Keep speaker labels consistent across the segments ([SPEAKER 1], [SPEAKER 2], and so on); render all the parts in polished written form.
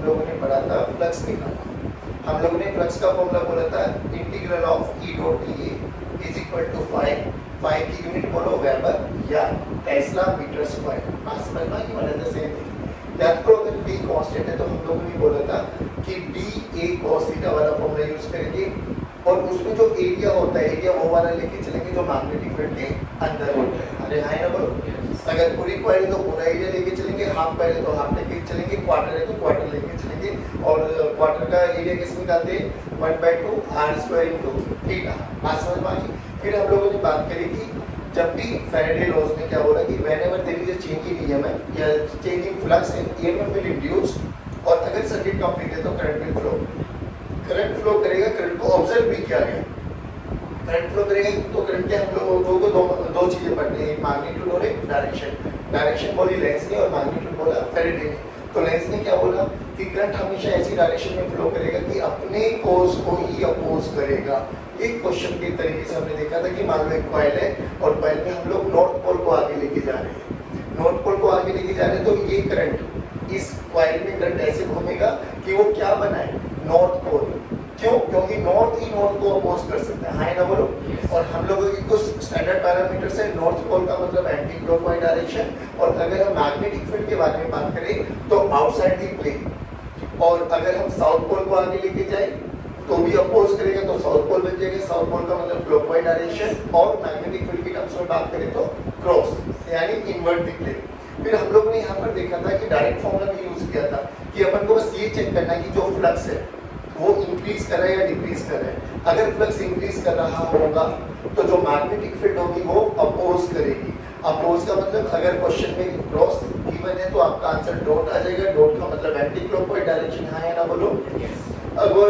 [SPEAKER 1] हम लोगों ने पढ़ा था फ्लक्स निकालना। हम लोगों ने फ्लक्स का फॉर्मूला बोला था integral of E dot D is equal to five की यूनिट बोलो वेबर या टेस्ला मीटर स्क्वायर। बात समझ में आई? मतलब सेम थिंग। याद करो अगर बी कांस्टेंट है तो हम लोगों ने बोला था कि बी ए cos थीटा वाला फॉर्मूला यूज करेंगे और उसमें जो एरिया होता है एरिया वो वाला लेके चलेंगे जो मैग्नेटिक फील्ड के अंदर होता है। अरे हाय ना बोलो। अगर पूरी कॉइल तो पूरा एरिया लेके चलेंगे, हाफ कॉइल है तो हाफ लेके चलेंगे, क्वार्टर है तो क्वार्टर लेके चलेंगे और क्वार्टर का एरिया किस निकालते हैं 1/2 r² इनटू थीटा। बात समझ में आ गई? फिर हम लोगों ने बात करी कि जब भी फैराडे लॉज ने क्या बोला कि whenever there is a change in EMF या change in flux and EMF will induce और अगर सर्किट कंप्लीट है तो current will flow. Current flow करेगा, करंट को ऑब्जर्व भी किया गया। करंट फ्लो करेगा तो करंट के हम लोगों को दो चीजें पढ़नी है, एक मैग्नीट्यूड और एक डायरेक्शन। डायरेक्शन बोली लेंस ने और मैग्नीट्यूड बोला फैराडे ने। तो लेंस ने क्या बोला कि करंट हमेशा ऐसी डायरेक्शन में फ्लो करेगा कि अपने कोर्स को ही अपोज करेगा। एक क्वेश्चन के तरीके से हमने देखा था कि मान लो एक कॉइल है और कॉइल में हम लोग नॉर्थ पोल को आगे लेके जा रहे हैं। नॉर्थ पोल को आगे लेके जा रहे हैं तो ये करंट इस कॉइल में करंट ऐसे घूमेगा कि वो क्या बनाए नॉर्थ पोल। क्यों? क्योंकि नॉर्थ ही नॉर्थ को अपोज कर सकता है। हाय ना बोलो। और हम लोगों की कुछ स्टैंडर्ड पैरामीटर्स है। नॉर्थ पोल का मतलब एंटी क्लॉकवाइज डायरेक्शन और अगर हम मैग्नेटिक फील्ड के बारे में बात करें तो आउटसाइड द प्लेन। और अगर हम साउथ पोल को आगे लेके जाए तो भी अपोज करेगा तो साउथ पोल बन जाएगा। साउथ पोल का मतलब क्लॉकवाइज डायरेक्शन और मैग्नेटिक फील्ड की टर्म्स में बात करें तो क्रॉस यानी इन्वर्ट द प्लेन। फिर हम लोग ने यहाँ पर देखा था कि डायरेक्ट फॉर्मूला भी यूज किया था कि अपन को बस ये चेक करना है कि जो फ्लक्स है वो इंक्रीज कर रहा है या डिक्रीज कर रहा है। अगर फ्लक्स इंक्रीज कर रहा होगा तो जो मैग्नेटिक फील्ड होगी वो अपोज करेगी। अपोज का मतलब अगर क्वेश्चन में क्रॉस गिवन है तो आपका आंसर डॉट आ जाएगा। डॉट का मतलब एंटी क्लॉकवाइज डायरेक्शन है ना बोलो। अगर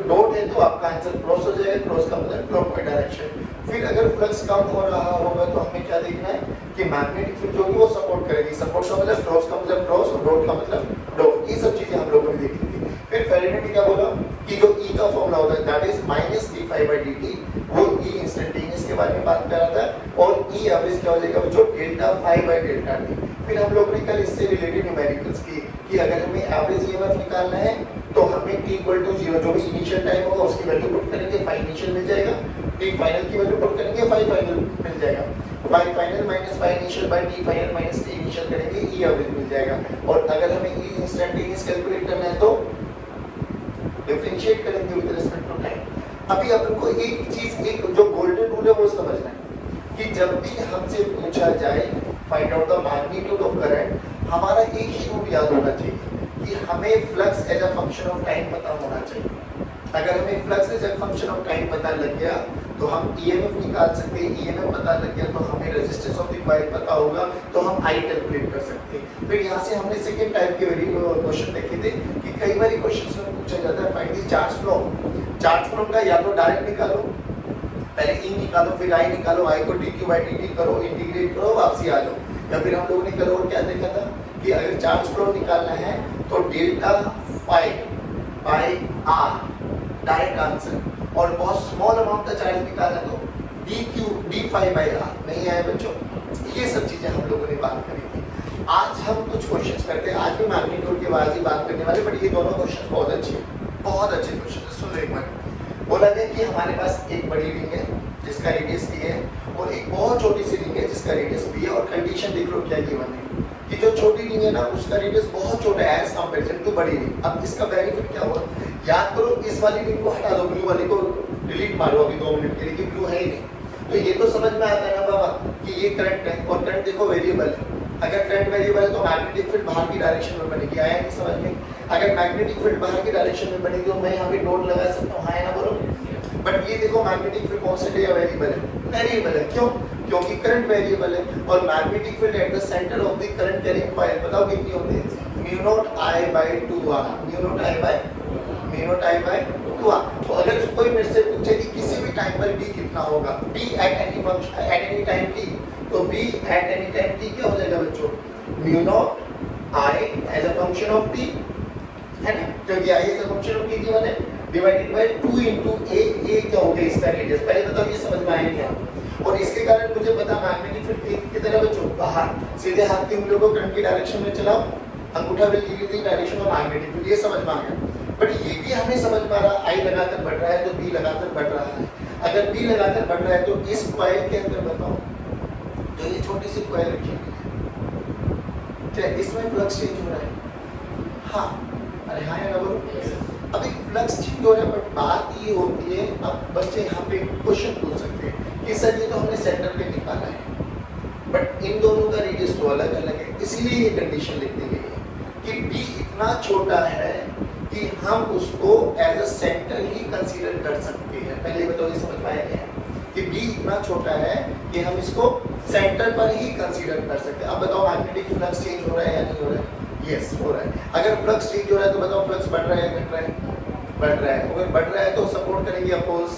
[SPEAKER 1] डॉट है तो आपका आंसर क्रॉस हो जाएगा। क्रॉस का मतलब क्लॉकवाइज डायरेक्शन। फिर अगर फ्लक्स कम हो रहा होगा तो हमें क्या देखना है कि मैग्नेटिक फील्ड जो है वो सपोर्ट करेगी। सपोर्ट का मतलब क्रॉस का मतलब क्रॉस और डॉट का मतलब डॉट। ये सब चीजें हम लोगों ने देखी थी। फिर फैराडे ने क्या बोला कि जो E का फॉर्मूला होता है दैट इज -dϕ/dt वो E इंस्टेंटेनियस के बारे में बात कर रहा था और E एवरेज क्या हो जाएगा जो ΔΦ/ΔT। फिर हम लोगों ने कल इससे रिलेटेड न्यूमेरिकल्स की कि अगर हमें एवरेज ईएमएफ निकालना है तो हमें t = 0 जो भी इनिशियल टाइम होगा उसकी वैल्यू पुट करेंगे, फाई इनिशियल मिल जाएगा। t फाइनल की वैल्यू पुट करेंगे, फाई फाइनल मिल जाएगा। Phi final minus phi initial by t final minus t initial करेंगे, E एवरेज मिल जाएगा। और अगर हमें E इंस्टेंटेनियस कैलकुलेट करना है तो डिफरेंशिएट करेंगे विद रिस्पेक्ट टू टाइम। अभी अपन को एक चीज एक जो गोल्डन रूल है वो समझना है कि जब भी हमसे पूछा जाए find out the magnitude of current, हमारा एक ही रूल याद होना चाहिए कि हमें flux as a function of time पता होना चाहिए। अगर हमें flux as a function of time पता लग गया तो हम ईएमएफ निकाल सकते हैं। ईएमएफ पता लग गया तो हमें रेजिस्टेंस ऑफ द कॉइल पता होगा तो हम आई कैलकुलेट कर सकते हैं। फिर यहाँ से हमने सेकंड टाइप के क्वेश्चन देखे थे कि कई बार क्वेश्चंस में पूछा जाता है find the charge flow. Charge flow का या तो डायरेक्ट निकालो, पहले E निकालो फिर I निकालो, I को dq/dt करो, इंटीग्रेट करो, वापसी आ जाओ। या फिर हम लोगों ने कल और क्या देखा था कि अगर चार्ज फ्लो निकालना है तो ΔΦ/r डायरेक्ट आंसर और बहुत स्मॉल अमाउंट का चार्ज निकालना तो dϕ/r। नहीं आया बच्चों? ये सब चीजें हम लोगों ने बात करी थी। आज हम कुछ क्वेश्चंस करते हैं। आज भी मैग्नीट्यूड के बारे में बात करने वाले, बट ये दोनों क्वेश्चन बहुत अच्छे क्वेश्चन है। सुन लो एक बार। बोला गया कि हमारे पास एक बड़ी रिंग है जिसका रेडियस d है और एक बहुत छोटी सी रिंग है जिसका रेडियस b है और कंडीशन देख लो क्या गिवन है कि जो छोटी रिंग है ना उसका रेडियस बहुत छोटा है एज कंपैरिजन टू बड़ी रिंग। अब इसका बेनिफिट क्या हुआ? याद करो इस वाली रिंग को हटा दो, ब्लू वाली को डिलीट मारो अभी 2 मिनट के लिए कि ब्लू है ही नहीं। तो ये तो समझ में आता है ना बाबा कि ये करंट है और करंट देखो वेरिएबल है। अगर करंट वेरिएबल है तो मैग्नेटिक फील्ड बाहर की डायरेक्शन में बनेगी। आया नहीं समझ में? अगर मैग्नेटिक फील्ड बाहर की डायरेक्शन में बनेगी तो मैं यहाँ पे डॉट लगा सकता हूँ। हाँ ना बोलो। बट ये देखो मैग्नेटिक फील्ड कांस्टेंट है या वेरिएबल है? वेरिएबल है। क्यों? क्योंकि करंट वेरिएबल है और magnetic field at the centre of the current carrying coil बताओ कितनी होती है? μ0I/2r। μ0I/2r। तो अगर कोई मेरे से पूछे कि किसी भी टाइम पर b कितना होगा, b at any function at any time t, तो b at any time t क्या हो जाएगा बच्चों? μ0I as a function of t है ना, क्योंकि I as a function of t given है डिवाइडेड बाय 2 into a क्या हो गया इसका रेडियस। पहले बताओ ये समझ में आया क्या? और इसके कारण मुझे पता मैग्नेटिक फील्ड किधर है बच्चों? बाहर। सीधे हाथ की उंगलियों को करंट की डायरेक्शन में चलाओ, अंगूठा will give you the direction of magnetic field, ये समझ में आ गया। बट ये भी हमें समझ में आ रहा, आई लगाकर बढ़ रहा है तो बी लगाकर बढ़ रहा है। अगर बी लगाकर बढ़ रहा है तो इस कॉइल के अंदर बताओ, जो ये छोटी सी कॉइल रखी हुई है, क्या इसमें फ्लक्स चेंज हो रहा है? हाँ, अरे हाँ या ना बोलो। अभी फ्लक्स चेंज हो रहा है, बट बात ये होती है, अब बच्चे यहाँ पे क्वेश्चन पूछ सकते हैं कि सर ये तो हमने सेंटर पे निकाला है, बट इन दोनों का रेडियस तो अलग अलग है, इसीलिए ये कंडीशन लिख दी गई है कि बी इतना छोटा है कि हम उसको एज अ सेंटर ही कंसीडर कर सकते हैं। पहले बताओ, ये समझ पाए क्या कि बी इतना छोटा है कि हम इसको सेंटर पर ही कंसीडर कर सकते हैं। अब बताओ मैग्नेटिक फ्लक्स चेंज हो रहा है या नहीं हो रहा है? यस, हो रहा है। अगर फ्लक्स चेंज हो रहा है तो बताओ फ्लक्स बढ़ रहा है या घट रहा है? बढ़ रहा है। अगर बढ़ रहा है तो सपोर्ट करेंगे अपोज,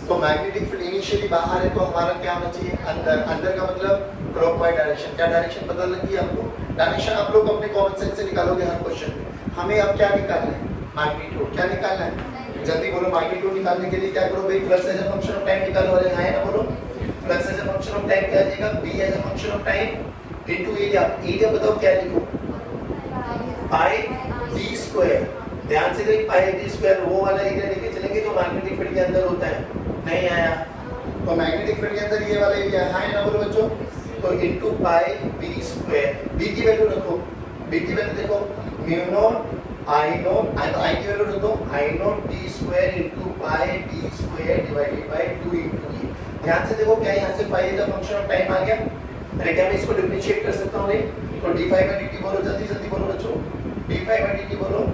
[SPEAKER 1] तो मैग्नेटिक फील्ड इनिशियली बाहर है तो हमारा क्या होना चाहिए? अंदर। अंदर का मतलब क्लॉकवाइज डायरेक्शन। क्या डायरेक्शन पता लगी आपको? डायरेक्शन आप लोग अपने कॉमन सेंस से निकालोगे हर क्वेश्चन में। हमें अब क्या निकालना है? मैग्नीट्यूड। क्या निकालना है? जल्दी बोलो। मैग्नीट्यूड निकालने के लिए क्या करो भाई? Flux as a function of time निकालो। अरे हाँ ना बोलो। Flux as a function of time क्या आ जाएगा? B as a function of time into area. Area बताओ क्या लिखो? Pi D square. ध्यान से देख, पाई डी स्क्वायर वो वाला एरिया लेके चलेंगे जो मैग्नेटिक फील्ड के अंदर होता है। नहीं आया तो मैग्नेटिक फील्ड के अंदर ये वाला एरिया है ना बोलो बच्चों। तो into pi B square. B की वैल्यू रखो। बी की वैल्यू देखो, mu naught I naught, I की वैल्यू रखो I naught D square into pi D square divided by 2 into A. ध्यान से देखो क्या यहाँ से pi as a function of time आ गया। अरे क्या मैं इसको डिफरेंशिएट कर सकता हूँ? नहीं। तो D phi by D T बोलो, जल्दी जल्दी बोलो बच्चों। D phi by D T बोलो।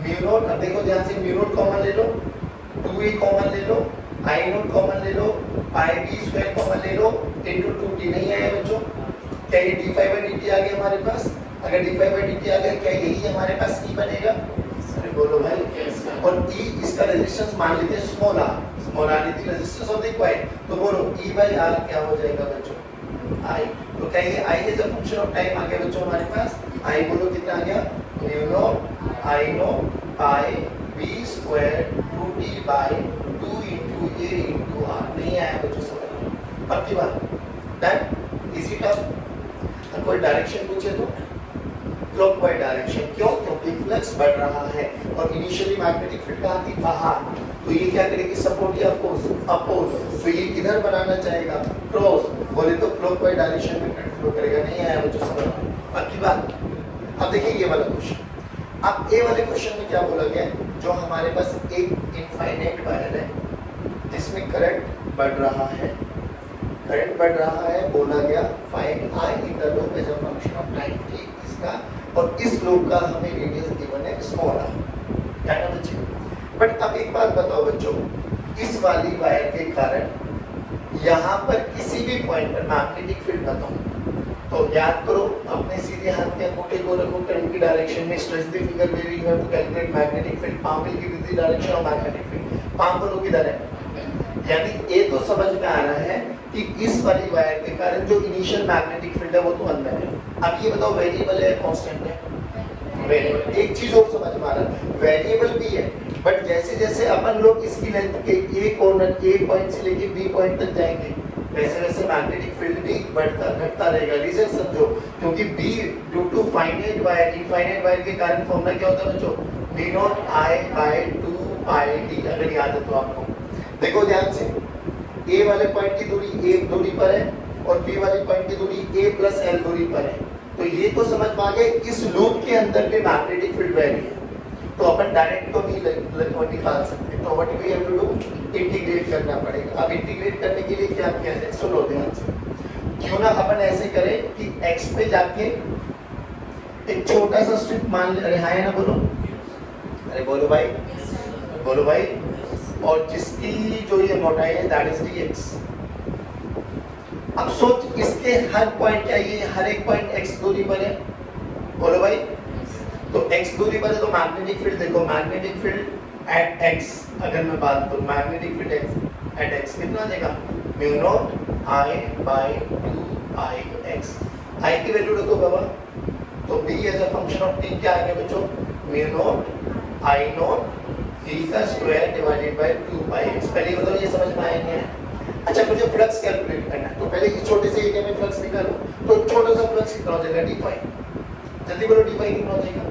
[SPEAKER 1] म्यू नॉट, अब देखो ध्यान से, म्यू नॉट कॉमन ले लो, 2a कॉमन ले लो, आई नॉट कॉमन ले लो, पाई बी स्क्वायर कॉमन ले लो, इनटू 2t। नहीं आया बच्चों? क्या ये D phi by D T आ गया हमारे पास? अगर D phi by D T आ गया, क्या यही हमारे पास e बनेगा? अरे बोलो भाई। और e इसका रेजिस्टेंस मान लेते हैं small r। Small r is the resistance of the coil. तो बोलो e बाई r क्या हो जाएगा बच्चों? i। तो क्या ये i is a function of time आ गया बच्चों हमारे पास? i बोलो कितना आ गया? Mu naught I naught pi B square 2t by 2 into a into r। नहीं आया बच्चों समझ में? पक्की बात। डन। Easy tough. कोई डायरेक्शन पूछे तो क्लॉकवाइज डायरेक्शन। क्यों? क्योंकि फ्लक्स बढ़ रहा है और इनिशियली मैग्नेटिक फील्ड कहाँ थी? बाहर। तो ये क्या करेगी? सपोर्ट या अपोज? अपोज। तो ये किधर बनाना चाहेगा? क्रॉस। बोले तो क्लॉकवाइज डायरेक्शन में करंट फ्लो करेगा। नहीं आया बच्चों समझ में? पक्की बात। अब देखिए ये वाला क्वेश्चन। अब ए वाले क्वेश्चन में क्या बोला गया? जो हमारे पास एक इनफाइनाइट वायर है जिसमें करंट बढ़ रहा है, करंट बढ़ रहा है, बोला गया find I in the loop as a function of time. ठीक, इसका और इस लूप का हमें रेडियस गिवन है स्मॉल r। क्या ना बच्चे? बट अब एक बात बताओ बच्चों, इस वाली वायर के कारण यहाँ पर किसी भी पॉइंट पर मैग्नेटिक फील्ड बताओ तो याद करो, अपने सीधे हाथ के अंगूठे को रखो करंट की डायरेक्शन में, stretch the finger where you have to calculate magnetic field. Palm will give the direction of magnetic field. Palm बोलो किधर है? यानी ये तो समझ में आ रहा है कि इस वाली वायर के कारण जो इनिशियल मैग्नेटिक फील्ड है वो तो अंदर है। अब ये बताओ वेरिएबल है कांस्टेंट है? वेरिएबल। एक चीज और समझ में आ रहा है, वेरिएबल भी है, बट जैसे जैसे अपन लोग इसकी लेंथ के ए कॉर्नर ए पॉइंट से लेके बी पॉइंट तक जाएंगे, वैसे वैसे मैग्नेटिक फील्ड भी बढ़ता घटता रहेगा। रीजन समझो, क्योंकि B due to finite wire, infinite wire के कारण फॉर्मूला क्या होता है बच्चों? v naught i bye 2 pi d। अगर याद है तो आपको देखो ध्यान से, a वाले पॉइंट की दूरी a दूरी पर है और b वाले पॉइंट की दूरी a प्लस l दूरी पर है। तो ये तो समझ पा गए इस लूप के अंदर में मैग्नेटिक फील्ड वैल्यू है, तो अपन डायरेक्ट तो नहीं निकाल सकते। तो what we have to do? Integrate करना पड़ेगा। अब इंटीग्रेट करने के लिए क्या किया जाए? सुनो ध्यान से। क्यों ना अपन ऐसे करें कि x पे जाके एक छोटा सा स्ट्रिप मान ले। अरे हाँ ना बोलो? अरे बोलो भाई, बोलो भाई। और जिसकी जो ये मोटाई है दैट इज dx। अब सोच, इसके हर पॉइंट क्या ये हर एक पॉइंट x दूरी पर है? बोलो भाई। तो x दूरी पर है तो मैग्नेटिक फील्ड देखो, मैग्नेटिक फील्ड एट x, अगर मैं बात करूं मैग्नेटिक फील्ड एट x कितना आ जाएगा? Mu naught i bye 2 i x। i की वैल्यू रखो बाबा, तो b as a function of t क्या आ गया बच्चों? Mu naught i naught t का square divided by 2 pi x। पहले बताओ ये समझ में आया नहीं है? अच्छा, मुझे फ्लक्स कैलकुलेट करना है, तो पहले इस छोटे से एरिया में फ्लक्स निकालो। तो छोटा सा फ्लक्स कितना हो जाएगा? d phi. जल्दी बोलो डी फाई कितना हो जाएगा,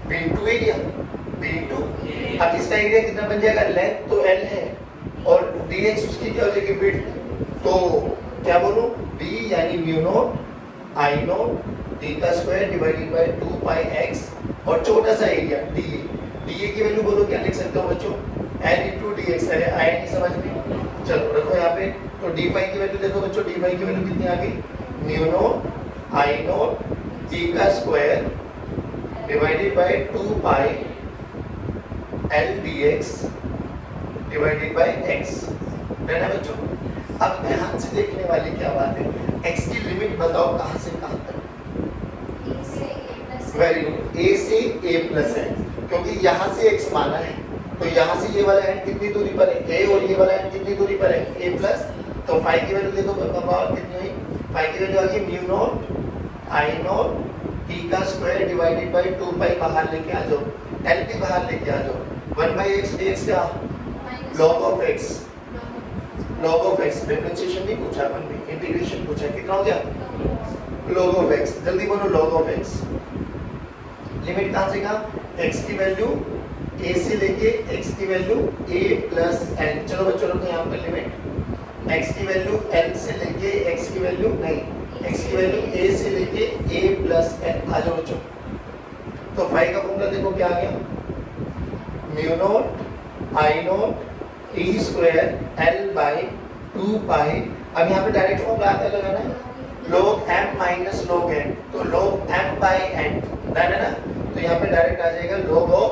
[SPEAKER 1] B into area, B into, अब इसका एरिया कितना बन जाएगा, लेंथ तो एल है और dx उसकी क्या हो जाएगी, विड्थ, तो क्या बोलूं, b यानी mu naught I naught D का square divided by 2 pi x और छोटा सा एरिया dA, dA की वैल्यू बोलो क्या लिख सकते हो बच्चों, n into dx है, आई नहीं समझ में, चलो रखो यहाँ पे, तो d फाई की वैल्यू देखो बच्चों, d फाई की वैल्यू कितनी आ गई, mu naught I naught D का square divided by 2 pi l dx divided by x, है ना बच्चों। अब ध्यान से देखने वाली क्या बात है, x की लिमिट बताओ कहां से कहां तक, वेरी गुड, a से a प्लस है, क्योंकि यहाँ से x माना है, तो यहाँ से ये वाला एंड कितनी दूरी पर है, a और ये वाला एंड कितनी दूरी पर है, a प्लस, तो फाई की वैल्यू देखो पापा कितनी हुई, फाई की वैल्यू आ गई mu naught I not T का स्क्वायर डिवाइडेड बाय 2 पाई, बाहर लेके आ जाओ, l भी बाहर लेके आ जाओ, 1 बाई x dx क्या, log of x, log of x, differentiation नहीं पूछा अपन ने, इंटीग्रेशन पूछा, कितना हो गया, log of x, जल्दी बोलो log of x, लिमिट कहां से कहां, x की वैल्यू a से लेके x की वैल्यू a प्लस l, चलो बच्चों लोग यहाँ पर लिमिट, x की वैल्यू l से लेके x की वैल्यू नहीं, x की वैल्यू a से लेके a प्लस l, आ जाओ बच्चों, तो फाई का फॉर्मूला देखो क्या आ गया, mu naught I not T square L by 2 पाई, अब यहाँ पे डायरेक्ट फॉर्मूला आता है लगाना है, log m minus log n, तो log m बाई n, है ना, तो यहाँ पे डायरेक्ट आ जाएगा log of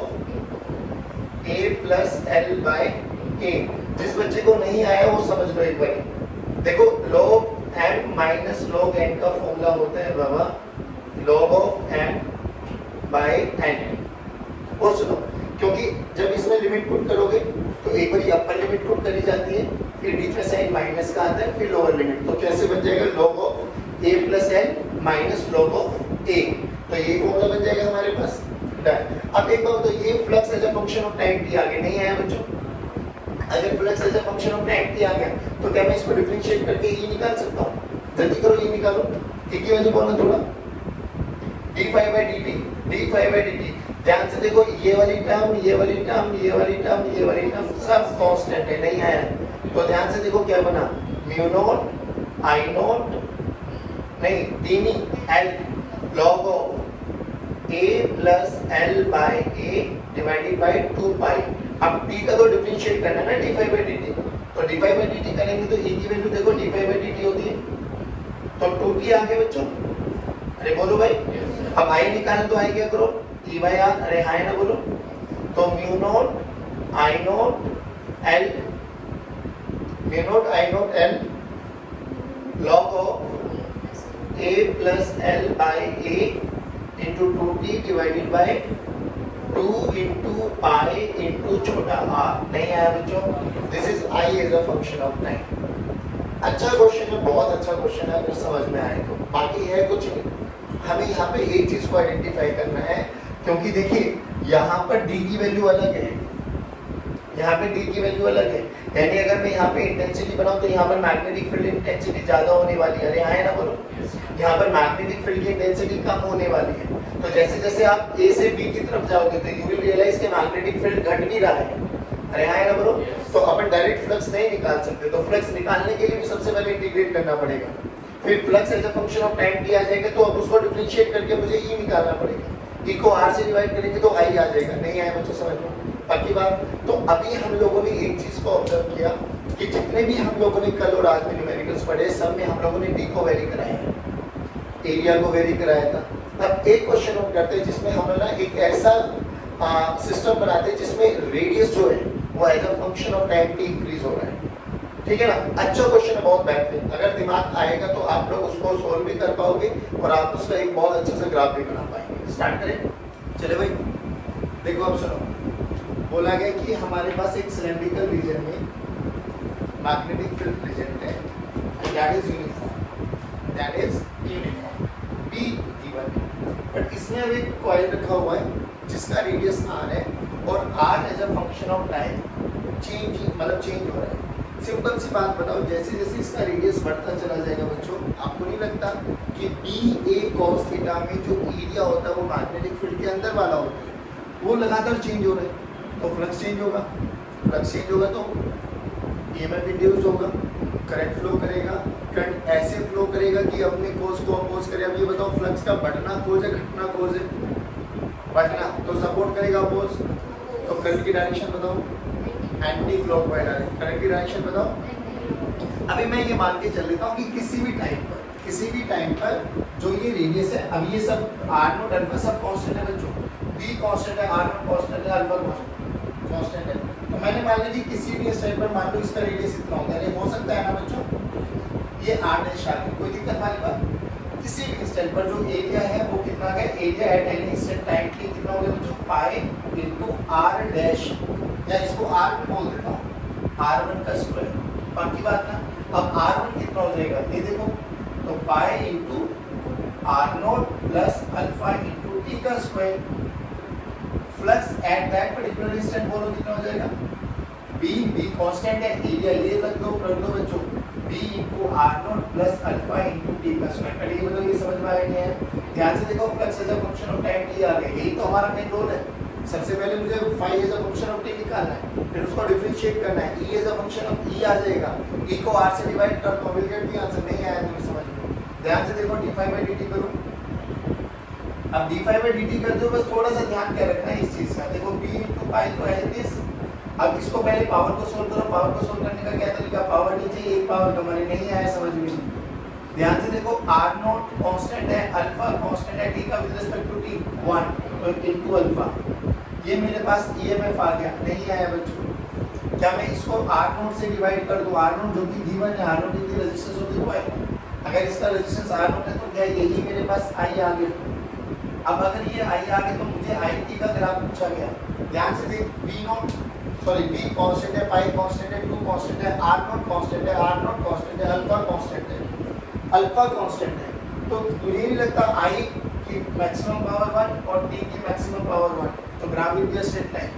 [SPEAKER 1] a plus L by a, जिस बच्चे को नहीं आया वो समझ लो एक बार, देखो log m minus log n का फॉर्मूला होता है बाबा log of m by n, वो सुनो, क्योंकि जब इसमें लिमिट पुट करोगे तो एक बार अपर लिमिट पुट करी जाती है, फिर डी का साइन माइनस का आता है, फिर लोअर लिमिट, तो कैसे बन जाएगा log of a plus n minus log of a, तो ये फॉर्मूला बन जाएगा हमारे पास, डन। अब एक बात, तो ये flux as a function of time t आगे नहीं आया बच्चों, अगर flux as a function of time t आ गया तो क्या मैं इसको डिफरेंशिएट करके ये निकाल सकता हूँ, जल्दी करो ये निकालो, एक ही वैल्यू बोलना थोड़ा, d phi by dt, d phi by dt, ध्यान से देखो ये वाली टर्म, ये वाली टर्म, ये वाली टर्म, ये वाली टर्म सब कांस्टेंट है, नहीं आया, तो ध्यान से देखो क्या बना, म्यू नॉट आई नॉट नहीं डी नहीं L log of a plus L by a divided by 2 पाई, अब t का तो डिफरेंशिएट करना है ना d फाई बाई dt, तो d फाई बाई dt करेंगे तो a की वैल्यू देखो d फाई बाई dt होती है, तो 2t आ गया बच्चों, अरे बोलो भाई, अब i निकालना तो i क्या करो, e बाई r, अरे हां ना बोलो, तो mu naught I naught L, mu naught I naught L log of a plus L by a into 2t divided by 2 into pi into छोटा r, नहीं आया बच्चों, this is i as a function of time. अच्छा question है, बहुत अच्छा question है, अगर समझ में आए तो, बाकी है कुछ नहीं, हमें यहाँ पे एक चीज को आइडेंटिफाई करना है, क्योंकि देखिए यहाँ पर d की वैल्यू अलग है, यहाँ पे d की वैल्यू अलग है, यानी अगर मैं यहाँ पे इंटेंसिटी बनाऊं तो यहाँ पर मैग्नेटिक फील्ड इंटेंसिटी ज्यादा होने वाली है, अरे हाँ है ना बोलो, यहाँ पर मैग्नेटिक फील्ड की इंटेंसिटी कम होने वाली है, तो जैसे जैसे आप a से b की तरफ जाओगे तो यू विल रियलाइज कि मैग्नेटिक फील्ड घट भी रहा है, अरे हाँ है ना बोलो, तो अपन डायरेक्ट फ्लक्स नहीं निकाल सकते, तो फ्लक्स निकालने के लिए भी सबसे पहले इंटीग्रेट करना पड़ेगा, फिर flux as a function of time t आ जाएगा, तो अब उसको डिफरेंशिएट करके मुझे e निकालना पड़ेगा, e को r से डिवाइड करेंगे तो i आ जाएगा, नहीं आया बच्चों समझ लो, पक्की बात। तो अभी हम लोगों ने एक चीज को ऑब्जर्व किया कि जितने भी हम लोगों ने कल और आज में न्यूमेरिकल्स पढ़े, सब में हम लोगों ने d को वेरी कराया है, एरिया को वेरी कराया था। अब एक क्वेश्चन हम करते हैं जिसमें हम ना एक ऐसा सिस्टम बनाते हैं जिसमें रेडियस जो है वो as a function of time t increase हो रहा है, ठीक है ना, अच्छा क्वेश्चन है, बहुत बेहतरीन, अगर दिमाग आएगा तो आप लोग उसको सोल्व भी कर पाओगे और आप उसका एक बहुत अच्छे से ग्राफ भी बना पाएंगे। स्टार्ट करें, चले भाई, देखो अब सुनो, बोला गया कि हमारे पास एक सिलेंड्रिकल रीजन में मैग्नेटिक फील्ड प्रेजेंट है, that is uniform b given है, बट इसमें अब एक कॉइल रखा हुआ है जिसका रेडियस r है और r as a function of time change हो रहा है, सिंपल सी बात बताओ, जैसे जैसे इसका रेडियस बढ़ता चला जाएगा बच्चों, आपको नहीं लगता कि बी ए कॉस थीटा में जो एरिया होता है वो मैग्नेटिक फील्ड के अंदर वाला होता है, वो लगातार चेंज हो रहा है, तो फ्लक्स चेंज होगा, फ्लक्स चेंज होगा तो ईएमएफ इंड्यूस होगा, करंट फ्लो करेगा, करंट ऐसे फ्लो करेगा कि अपने कोस को अपोज करे। अब ये बताओ फ्लक्स का बढ़ना कोस है घटना कोस है? बढ़ना, तो सपोर्ट करेगा अपोज, तो करंट की डायरेक्शन बताओ, एंटी क्लॉकवाइज डायरेक्शन। करंट की डायरेक्शन बताओ। अभी मैं ये मान के चल लेता हूँ कि किसी भी टाइम पर जो ये रेडियस है, अब ये सब आर नोट अल्फा सब कांस्टेंट है बच्चों, बी कांस्टेंट है, आर नोट कांस्टेंट है, अल्फा कांस्टेंट है, तो मैंने मान लीजिए किसी भी स्टेप पर मान लो इसका रेडियस इतना होगा, ये हो सकता है ना बच्चों, ये आर डैश आ गया, कोई दिक्कत वाली बात। किसी भी इंस्टेंट पर जो एरिया है वो कितना है, area at any instant time के कितना हो गया बच्चों, पाई इनटू आर डैश, या इसको आर बोल देता हूँ, r1 का स्क्वायर, बाकी बात ना। अब r1 कितना हो जाएगा ये देखो, तो पाई into r0 plus alpha into t का square, flux at that particular instant बोलो कितना हो जाएगा, b कांस्टेंट है, एरिया ये रख दो बच्चों, b into r0 plus alpha into t का स्क्वायर। पहले ये बताओ ये समझ में आया नहीं है? ध्यान से देखो, flux as a function of time t आ गया, यही तो हमारा मेन रोल है। सबसे पहले मुझे phi as a function of t निकालना है, फिर उसको डिफरेंशिएट करना है, e as a function of e आ जाएगा, e को r से डिवाइड कर दो, विल गेट द आंसर। नहीं आया तुम्हें समझ में? ध्यान से देखो, d5/dt करो। अब d5/dt कर दो, बस थोड़ा सा ध्यान क्या रखना है इस चीज का, देखो b into pi तो है दिस। अब इसको पहले पावर को सोल्व करो, पावर को सोल्व करने का क्या तरीका, पावर नीचे एक पावर कमाने, नहीं आया समझ में? ध्यान से देखो, r0 कांस्टेंट है, अल्फा कांस्टेंट है, t का विद रिस्पेक्ट टू t 1 तो इनटू अल्फा, ये मेरे पास ईएमएफ आ गया, नहीं आया बच्चों। क्या मैं इसको r0 से डिवाइड कर दूं, r0 जो कि d1 है, r0 की रेजिस्टेंस होती है वो है, अगर इसका रेजिस्टेंस r0 है तो क्या यही मेरे पास i आ गया। अब अगर ये i आ गया तो मुझे it का ग्राफ पूछा गया, ध्यान से देख, b कांस्टेंट है, पाई कांस्टेंट है, 2 कांस्टेंट है, r0 कांस्टेंट है, r0 कांस्टेंट है, अल्फा कांस्टेंट है, अल्फा कांस्टेंट है, तो मुझे नहीं लगता i की मैक्सिमम पावर 1 और t की मैक्सिमम पावर 1, तो graph will be a straight line.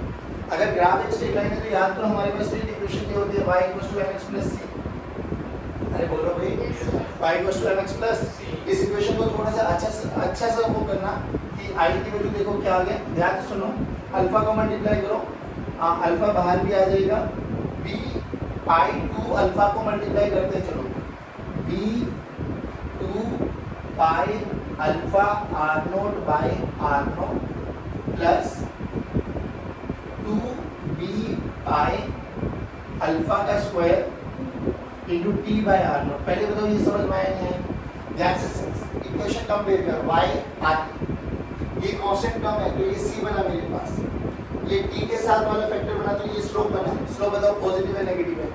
[SPEAKER 1] अगर ग्राफ एक स्ट्रेट लाइन है तो याद करो हमारे पास स्ट्रेट इक्वेशन ये होती है y = mx + c। अरे बोलो भाई, y = mx + c। इस इक्वेशन को थोड़ा सा अच्छा सा वो करना कि i की वैल्यू देखो क्या आ गया, ध्यान से सुनो, अल्फा को मल्टीप्लाई करो, अल्फा बाहर भी आ जाएगा, b पाई 2 अल्फा को मल्टीप्लाई करते चलो, b 2 pi alpha r0/r0 plus 2b pi alpha का स्क्वायर इनटू t/r0। पहले बताओ ये समझ में आया नहीं है? ध्यान से इक्वेशन कंपेयर कर, y r, ये कांस्टेंट टर्म है तो ये c बना मेरे पास, ये t के साथ वाला फैक्टर बना तो ये स्लोप बना। स्लोप बताओ पॉजिटिव है नेगेटिव है?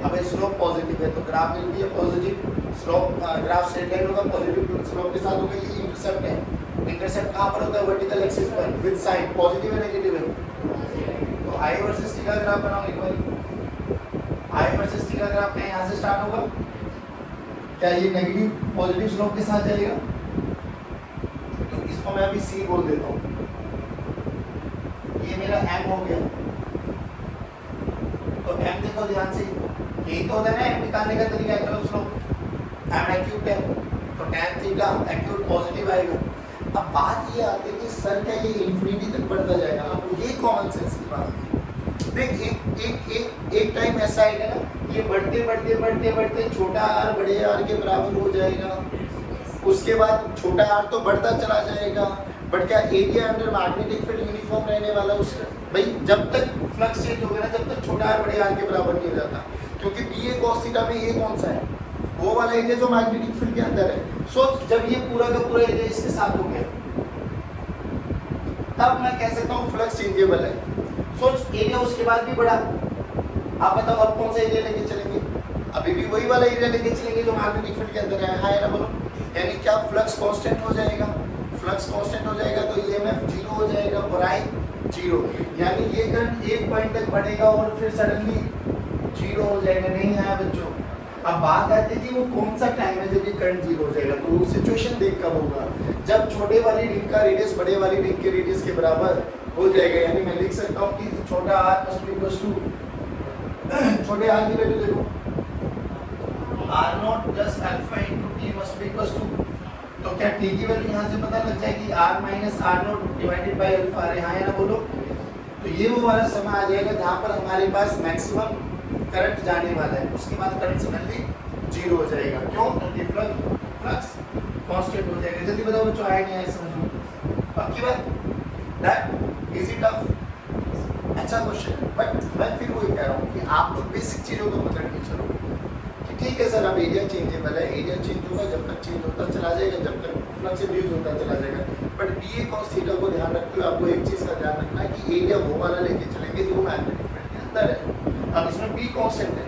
[SPEAKER 1] अब स्लोप पॉजिटिव है तो graph will be a positive slope, graph straight line होगा, पॉजिटिव स्लोप के साथ होगा। ये इंटरसेप्ट है, इंटरसेप्ट कहां पर होता है, वर्टिकल एक्सिस पर, विद साइन पॉजिटिव है नेगेटिव है? तो i वर्सेस t का ग्राफ बनाओ एक बार, i वर्सेस t का ग्राफ है, यहां से स्टार्ट होगा, क्या ये नेगेटिव पॉजिटिव स्लोप के साथ जाएगा? तो इसको मैं अभी c बोल देता हूं, ये मेरा m हो गया, तो m देखो ध्यान से, यही तो होता है ना m निकालने का तरीका, एक्यूट स्लोप, m एक्यूट है तो tan थीटा एक्यूट पॉजिटिव आएगा। अब बात ये आती है कि सर क्या ये इंफिनिटी तक बढ़ता जाएगा? अब ये कॉमन सेंस की बात है, देख एक टाइम ऐसा आएगा ना, ये बढ़ते बढ़ते बढ़ते बढ़ते छोटा r बड़े r के बराबर हो जाएगा, उसके बाद छोटा r तो बढ़ता चला जाएगा, बट क्या area under magnetic field uniform रहने वाला उसका? भाई जब तक फ्लक्स चेंज होगा ना, जब तक छोटा r बड़े r के बराबर नहीं हो जाता, क्योंकि बी ए कॉस थीटा में ये कौन सा है, वो वाला एरिया जो मैग्नेटिक फील्ड के अंदर है। सो जब ये पूरा का पूरा एरिया इसके साथ हो गया, तब मैं कह सकता हूँ फ्लक्स चेंजेबल है। सोच एरिया उसके बाद भी बढ़ा, आप बताओ अब कौन सा एरिया लेके चलेंगे? अभी भी वही वाला एरिया लेके चलेंगे जो मैग्नेटिक फील्ड के अंदर है, हाँ ना बोलो? यानी क्या फ्लक्स कांस्टेंट हो जाएगा? फ्लक्स कांस्टेंट हो जाएगा तो ईएमएफ 0 हो जाएगा और I 0, यानी ये करंट एक पॉइंट तक बढ़ेगा और फिर सडनली 0 हो जाएगा। नहीं आया बच्चों? अब बात आती है कि वो कौन सा टाइम है जब ये करंट 0 हो जाएगा, तो वो सिचुएशन देख कब होगा, जब छोटे वाली रिंग का रेडियस बड़े वाली रिंग के रेडियस के बराबर हो जाएगा। यानी मैं लिख सकता हूँ कि छोटा r = छोटे आर की वैल्यू देखो, R naught plus alpha into T must be equal to, तो क्या टी की वैल्यू यहाँ से पता लग जाएगी, R minus R naught divided by alpha. अरे हाँ या ना बोलो। तो ये वो वाला समय आ जाएगा जहाँ पर हमारे पास मैक्सिमम करंट जाने वाला है, उसके बाद करंट सडनली जीरो हो जाएगा। क्यों? क्योंकि फ्लक्स कांस्टेंट हो जाएगा। जल्दी बताओ बच्चों, आया नहीं आया समझ में? पक्की बात? That is it tough? अच्छा क्वेश्चन है, बट मैं फिर वही कह रहा हूँ कि आप लोग बेसिक चीज़ों को पकड़ के चलो कि ठीक है सर, अब एरिया चेंजेबल है, एरिया चेंज होगा जब तक चेंज होता चला जाएगा, जब तक फ्लक्स इंड्यूस होता चला जाएगा। But B A cos theta को ध्यान रखते हुए आपको एक चीज़ का ध्यान रखना है कि एरिया वो वाला लेके चलेंगे जो मैग्नेटिक फील्ड के अंदर है। अब इसमें बी कांस्टेंट है,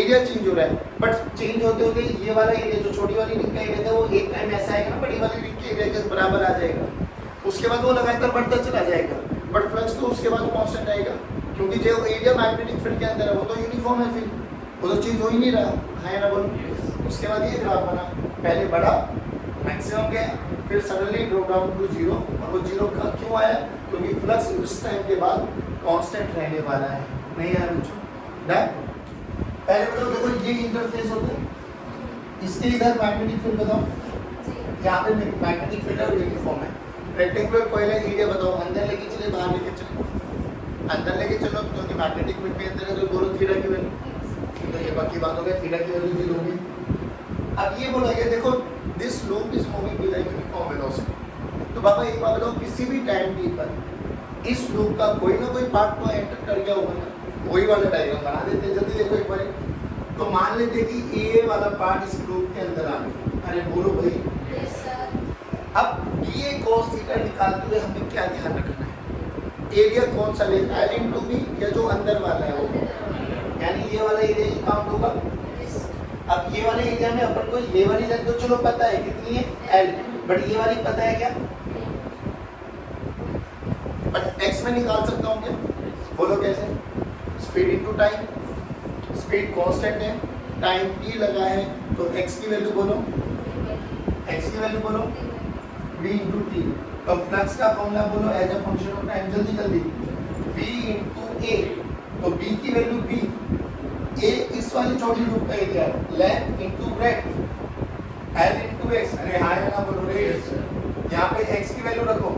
[SPEAKER 1] एरिया चेंज हो रहा है, बट चेंज होते होते ये वाला एरिया जो छोटी वाली रिंग का एरिया था वो एक टाइम ऐसा आएगा ना, बड़ी वाली रिंग के एरिया के बराबर आ जाएगा, उसके बाद वो लगातार बढ़ता चला जाएगा। बट फ्लक्स तो उसके बाद कांस्टेंट आएगा, क्योंकि जो एरिया मैग्नेटिक फील्ड के अंदर है वो तो यूनिफॉर्म है, फिर वो तो चेंज हो ही नहीं रहा है ना बोलो। उसके बाद ये ग्राफ बना, पहले बढ़ा मैक्सिमम गया, फिर suddenly drop down to zero, और वो जीरो का क्यों आया? क्योंकि फ्लक्स उस टाइम के बाद कांस्टेंट रहने वाला है। नहीं यार बच्चों, पहले बताओ, देखो ये इंटरफेस होता है, इसके इधर मैग्नेटिक फील्ड बताओ, यहाँ पे मैग्नेटिक फील्ड और यूनिफॉर्म है। रेक्टेंगुलर कॉइल है, एरिया बताओ, अंदर लेके चले बाहर लेके चले? अंदर लेके चलो, क्योंकि मैग्नेटिक फील्ड के अंदर है, तो बोलो थीटा की वैल्यू, तो ये बाकी बात हो गई, थीटा की वैल्यू जीरो होगी। अब ये बोला गया देखो, this loop is moving with uniform velocity. तो बाबा एक बात बताओ, किसी भी टाइम टी पर इस लूप का कोई ना कोई पार्ट तो एंटर कर गया होगा ना, वही वाला डायग्राम बना देते हैं। जल्दी देखो एक बार, तो मान लेते कि ए वाला पार्ट इस लूप के अंदर आ गया। अरे बोलो भाई,
[SPEAKER 2] यस सर।
[SPEAKER 1] अब बी ए cos थीटा निकालते हुए हमें क्या ध्यान रखना है? एरिया कौन सा लेगा, एल इंटू बी या जो अंदर वाला है वो, यानी ये वाला एरिया ही काउंट होगा। अब ये वाले एरिया में अपन को ये वाली लेंथ तो चलो पता है कितनी है, एल, बट ये वाली पता है क्या? बट एक्स में निकाल सकता हूँ क्या? बोलो कैसे? Speed into time, speed constant है, टाइम टी लगा है, तो एक्स की वैल्यू बोलो, एक्स की वैल्यू बोलो v इंटू टी। तो फ्लक्स का फॉर्मूला बोलो as a function of time, जल्दी जल्दी, v इंटू ए, तो b की वैल्यू b, a इस वाली छोटी लूप का area, length into breadth, l into x। अरे हाँ ना बोलो रे, यहाँ पे x की वैल्यू रखो,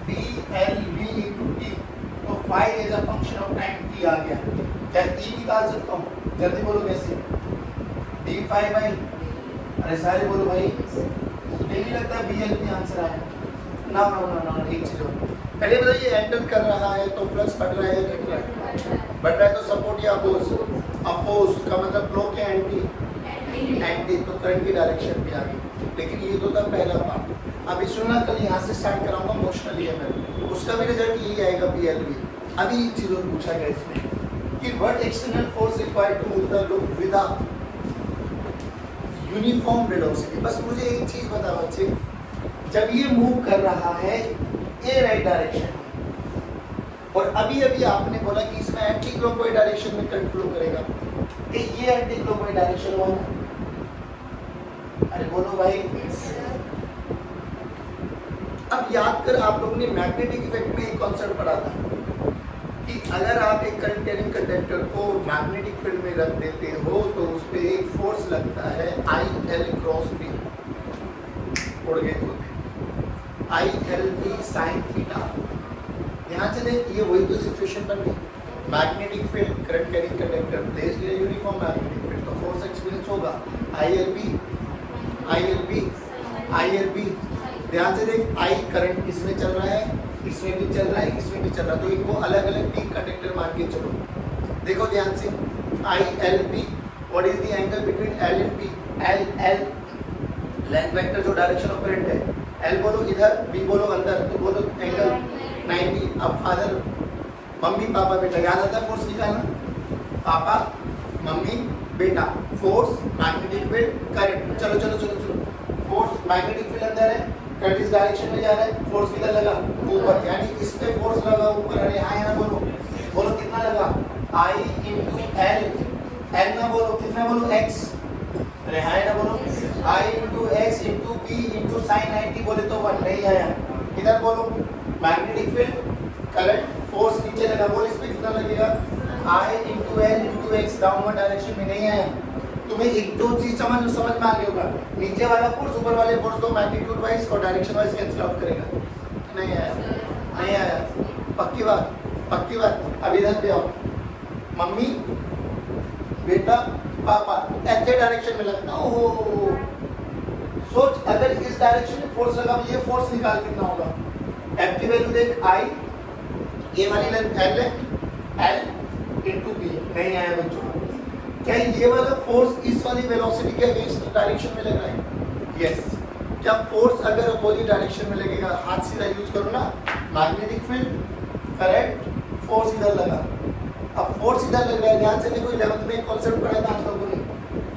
[SPEAKER 1] b l v into t, तो phi as a function of time t आ गया। क्या e निकाल सकता हूँ? जल्दी बोलो कैसे? d फाई बाई, अरे सारे बोलो भाई, नहीं लगता BL में आंसर आया? ना ना ना ना, एक चीज और, पहले बताइए एंटर कर रहा है तो फ्लक्स बढ़ रहा है या घट रहा है? बढ़ रहा है तो सपोर्ट या अपोज? अपोज का मतलब फ्लो के एंटी, एंटी, तो करंट की डायरेक्शन भी आ गई। लेकिन ये तो था पहला पार्ट। अब इसमें ना कल यहाँ से स्टार्ट कराऊंगा इमोशनल EMF, उसका भी रिजल्ट यही आएगा PLV। अभी एक चीज और पूछा गया इसमें कि what external force required to move the loop with a uniform velocity. बस मुझे एक चीज बता बच्चे, जब ये मूव कर रहा है ए राइट डायरेक्शन में, और अभी अभी आपने बोला कि इसमें एंटी क्लॉकवाइज डायरेक्शन में करंट फ्लो करेगा, ये एंटी क्लॉकवाइज डायरेक्शन हुआ ना? अरे बोलो भाई। अब याद कर, आप लोगों ने मैग्नेटिक इफेक्ट में एक कॉन्सेप्ट पढ़ा था कि अगर आप एक करंट कैरिंग कंडक्टर को मैग्नेटिक फील्ड में रख देते हो तो उस पर एक फोर्स लगता है IL क्रॉस B, उड़ गए तो ILB sin थीटा। ध्यान से देख, ये वही तो सिचुएशन बन गई, magnetic field, current carrying conductor placed in uniform magnetic field, तो फोर्स एक्सपीरियंस होगा ILB। ध्यान से देख, I करंट इसमें चल रहा है, इसमें भी चल रहा है, इसमें भी चल रहा है, तो इनको अलग अलग पीक कंडक्टर मान के चलो। देखो ध्यान से, ILB, what is the angle between L and P? L length vector जो डायरेक्शन ऑफ करंट है, L बोलो इधर, B बोलो अंदर, तो बोलो एंगल 90। अब फादर, मम्मी, पापा, बेटा, याद आता है फोर्स निकालना? पापा, मम्मी, बेटा, फोर्स, मैग्नेटिक फील्ड, करंट। चलो चलो चलो चलो, फोर्स मैग्नेटिक फील्ड अंदर है, करंट इस डायरेक्शन में जा रहा है, फोर्स किधर लगा? ऊपर, यानी इस पे फोर्स लगा ऊपर। अरे हाँ या ना बोलो? बोलो कितना लगा? I इंटू L, L ना बोलो, कितना बोलो? X। अरे हाँ या ना बोलो? I into X into B into sine 90 बोले तो 1 नहीं आया। इधर बोलो मैग्नेटिक फील्ड, करंट, फोर्स नीचे लगा, बोल इस पे कितना लगेगा? I into L into X downward direction में नहीं आया। तुम्हें एक दो चीज समझ में आ गया होगा, नीचे वाला फोर्स ऊपर वाले फोर्स को मैग्नीट्यूड वाइज और डायरेक्शन वाइज कैंसिल आउट करेगा। नहीं आया, नहीं आया, पक्की बात, पक्की बात। अब इधर पे आओ, मम्मी बेटा पापा ऐसे डायरेक्शन में लगता हो। सोच अगर इस डायरेक्शन में फोर्स लगा, ये फोर्स निकाल कितना होगा। F की वैल्यू देख, I, ये वाली लेंथ L है, L into B। नहीं आया बच्चों। क्या ये वाला फोर्स इस वाली वेलोसिटी के अगेंस्ट डायरेक्शन में लग रहा है? यस। क्या फोर्स अगर अपोजिट डायरेक्शन में लगेगा, हाथ सीधा यूज करो ना, मैग्नेटिक फील्ड, करेक्ट, फोर्स इधर लगा। अब फोर्स इधर लग रहा है, ध्यान से देखो 11th में एक कॉन्सेप्ट पढ़ा था आप लोगों ने।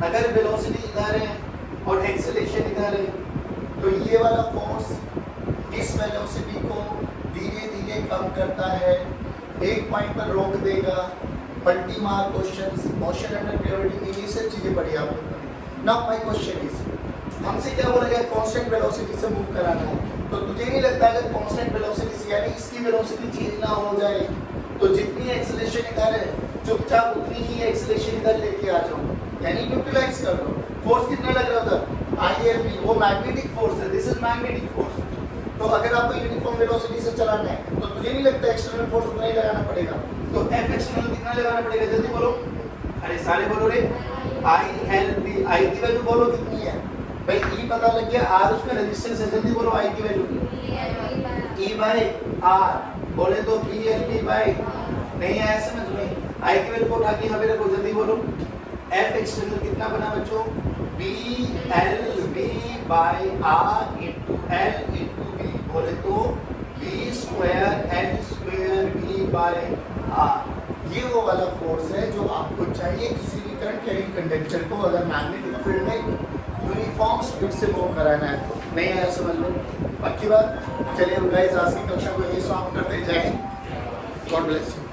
[SPEAKER 1] अगर वेलोसिटी इधर है और एक्सेलरेशन इधर है, तो ये वाला फोर्स इस वेलोसिटी को धीरे धीरे कम करता है, एक पॉइंट पर रोक देगा। Multi mark questions, motion under gravity, ये सब चीजें पढ़ी आप लोगों ने। नाउ माय क्वेश्चन इज, हमसे क्या बोला गया, कांस्टेंट वेलोसिटी से मूव कराना है। तो तुझे नहीं लगता अगर कांस्टेंट वेलोसिटी से यानी इसकी वेलोसिटी चेंज ना हो जाए, तो जितनी एक्सेलरेशन इधर है चुपचाप उतनी ही एक्सेलरेशन इधर लेके आ जाओ, यानी न्यूट्रलाइज कर दो। फोर्स कितना लग रहा था, ILB, वो मैग्नेटिक फोर्स है, दिस इज मैग्नेटिक फोर्स। तो अगर आपको यूनिफॉर्म वेलोसिटी से चलाना है, तो तुझे नहीं लगता एक्सटर्नल फोर्स उतना ही लगाना पड़ेगा। तो F एक्सटर्नल कितना लगाना पड़ेगा, जल्दी बोलो, अरे सारे बोलो रे। ILB, I की वैल्यू बोलो कितनी है भाई, E पता लग गया, R उसमें रेजिस्टेंस है, जल्दी बोलो I की वैल्यू E बाय R, बोले तो BLB बाय, नहीं आया समझ में। I की वैल्यू को उठा के यहाँ पे रखो, जल्दी बोलो। F एक्सटर्नल कितना बना बच्चों, BLB by R into L into B, बोले तो B square L square B by R। ये वो वाला फोर्स है जो आपको चाहिए किसी भी करंट कैरिंग कंडक्टर को अगर मैग्नेटिक फील्ड में यूनिफॉर्म स्पीड से मूव कराना है। तो नहीं आया समझ लो, पक्की बात। चलिए गाइस आज की कक्षा को यही समाप्त करते हैं। जय हिंद, गॉड ब्लेस यू।